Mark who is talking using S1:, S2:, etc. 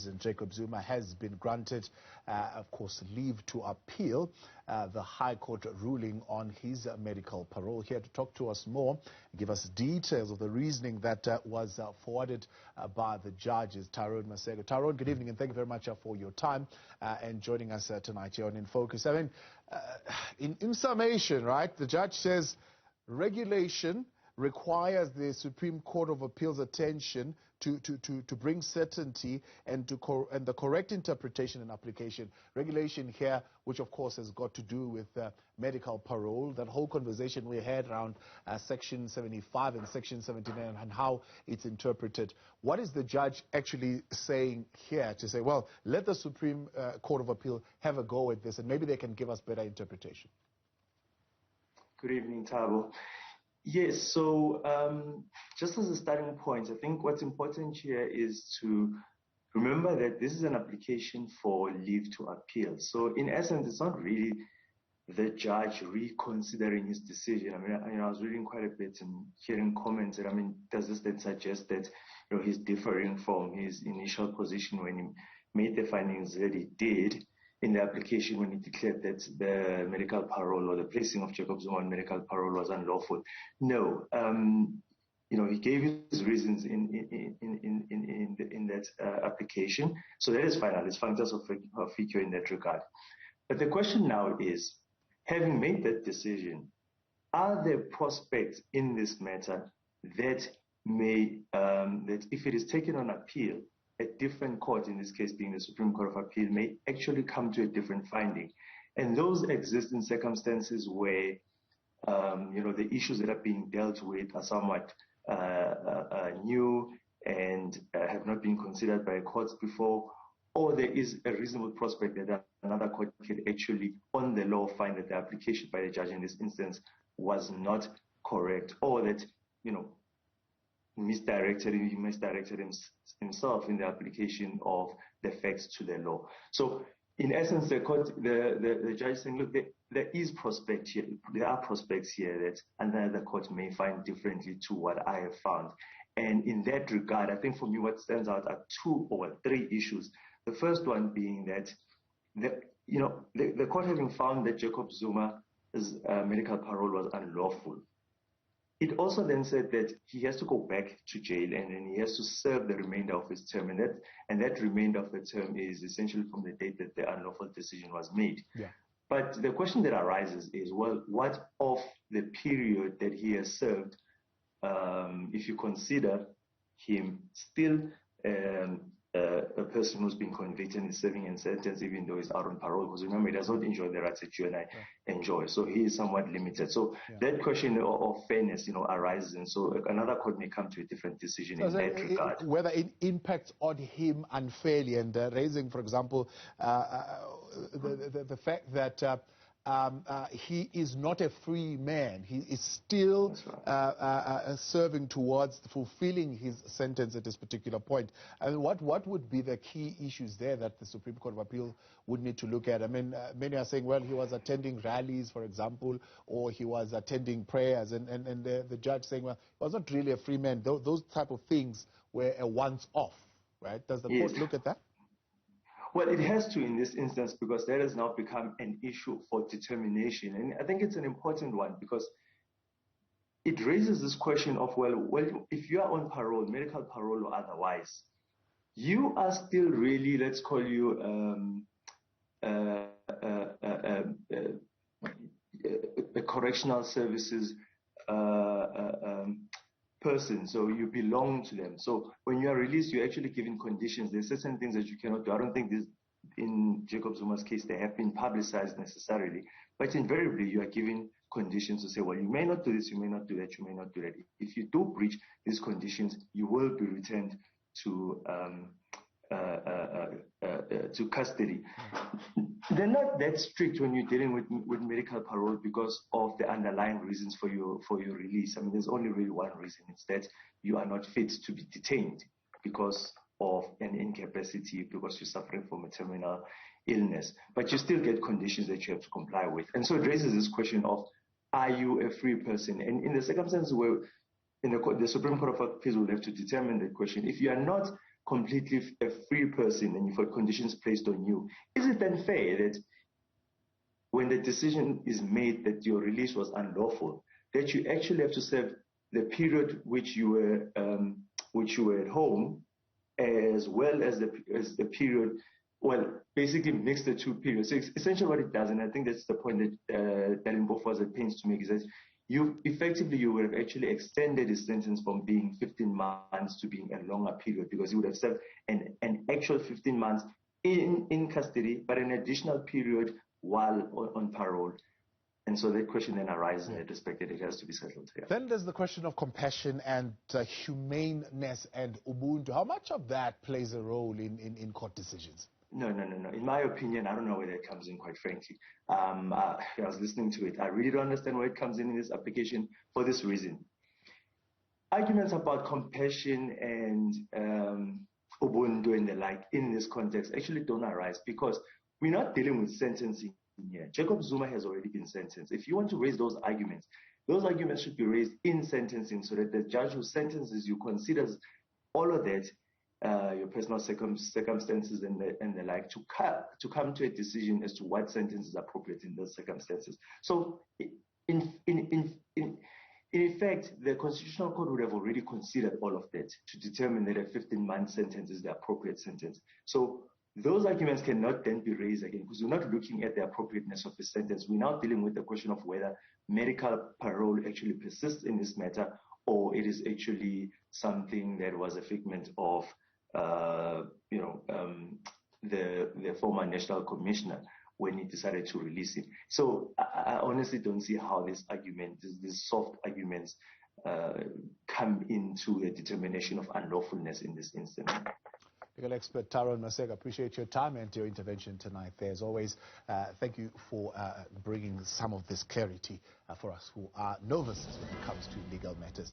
S1: President Jacob Zuma has been granted, of course, leave to appeal the High Court ruling on his medical parole. Here to talk to us more, give us details of the reasoning that was forwarded by the judge is Tyrone Maseko. Tyrone, good evening, and thank you very much for your time and joining us tonight here on In Focus. I mean, in summation, right, the judge says regulation requires the Supreme Court of Appeal's attention to bring certainty and the correct interpretation and application. Regulation here, which of course has got to do with medical parole, that whole conversation we had around Section 75 and Section 79 and how it's interpreted. What is the judge actually saying here to say, well, let the Supreme Court of Appeal have a go at this and maybe they can give us better interpretation?
S2: Good evening, Thabo. Yes, so just as a starting point, I think what's important here is to remember that this is an application for leave to appeal. So in essence, it's not really the judge reconsidering his decision. I mean, I was reading quite a bit and hearing comments that, I mean, does this then suggest that, you know, he's differing from his initial position when he made the findings that he did in the application when he declared that the medical parole or the placing of Jacob Zuma on medical parole was unlawful? No. You know, he gave his reasons in that application. So that is final. It's functus officio in that regard. But the question now is, having made that decision, are there prospects in this matter that may, that if it is taken on appeal, a different court, in this case being the Supreme Court of Appeal, may actually come to a different finding? And those exist in circumstances where, you know, the issues that are being dealt with are somewhat new and have not been considered by courts before, or there is a reasonable prospect that another court can actually, on the law, find that the application by the judge in this instance was not correct, or that, you know, he misdirected himself in the application of the facts to the law. So in essence, the judge is saying, look, there is prospect here. There are prospects here that another court may find differently to what I have found. And in that regard, I think for me what stands out are two or three issues. The first one being that the court having found that Jacob Zuma's medical parole was unlawful, it also then said that he has to go back to jail and then he has to serve the remainder of his term. And that remainder of the term is essentially from the date that the unlawful decision was made. Yeah. But the question that arises is, well, what of the period that he has served, if you consider him still a person who's been convicted and serving a sentence, even though he's out on parole, because remember, he does not enjoy the rights that you and I enjoy. So he is somewhat limited. So that question of fairness, you know, arises. And so another court may come to a different decision in that regard.
S1: Whether it impacts on him unfairly and raising, for example, the fact that he is not a free man. He is still serving towards fulfilling his sentence at this particular point. I mean, what would be the key issues there that the Supreme Court of Appeal would need to look at? I mean, many are saying, well, he was attending rallies, for example, or he was attending prayers, and the judge saying, well, he was not really a free man. Those type of things were a once-off, right? Does the court look at that?
S2: Well, it has to in this instance, because that has now become an issue for determination. And I think it's an important one because it raises this question of, well, if you are on parole, medical parole or otherwise, you are still really, let's call you a correctional services person, so you belong to them. So when you are released, you're actually given conditions. There's certain things that you cannot do. I don't think this, in Jacob Zuma's case, they have been publicized necessarily, but invariably you are given conditions to say, well, you may not do this, you may not do that, you may not do that. If you do breach these conditions, you will be returned to custody. They're not that strict when you're dealing with medical parole because of the underlying reasons for your release. I mean, there's only really one reason. It's that you are not fit to be detained because of an incapacity, because you're suffering from a terminal illness. But you still get conditions that you have to comply with. And so it raises this question of, are you a free person? And in the circumstances where the Supreme Court of Appeal will have to determine that question, if you are not completely a free person and you've got conditions placed on you, is it then fair that when the decision is made that your release was unlawful, that you actually have to serve the period which you were at home, as well as the period, well, basically mix the two periods. So essentially what it does, and I think that's the point that Limpopo was at pains to make, is that you would have actually extended his sentence from being 15 months to being a longer period, because he would have served an actual 15 months in custody, but an additional period while on parole. And so that question then arises in that respect, that it has to be settled here.
S1: Then there's the question of compassion and humaneness and ubuntu. How much of that plays a role in court decisions?
S2: No. In my opinion, I don't know where that comes in, quite frankly. I was listening to it. I really don't understand where it comes in this application for this reason. Arguments about compassion and ubuntu and the like in this context actually don't arise, because we're not dealing with sentencing here. Jacob Zuma has already been sentenced. If you want to raise those arguments should be raised in sentencing, so that the judge who sentences you considers all of that, your personal circumstances and the like, to come to a decision as to what sentence is appropriate in those circumstances. So in effect, the Constitutional Court would have already considered all of that to determine that a 15-month sentence is the appropriate sentence. So those arguments cannot then be raised again, because we're not looking at the appropriateness of the sentence. We're now dealing with the question of whether medical parole actually persists in this matter, or it is actually something that was a figment of the former National Commissioner when he decided to release him. So I honestly don't see how this argument, these soft arguments, come into the determination of unlawfulness in this instance.
S1: Legal expert Tyrone Maseko, appreciate your time and your intervention tonight there. As always, thank you for bringing some of this clarity for us who are novices when it comes to legal matters.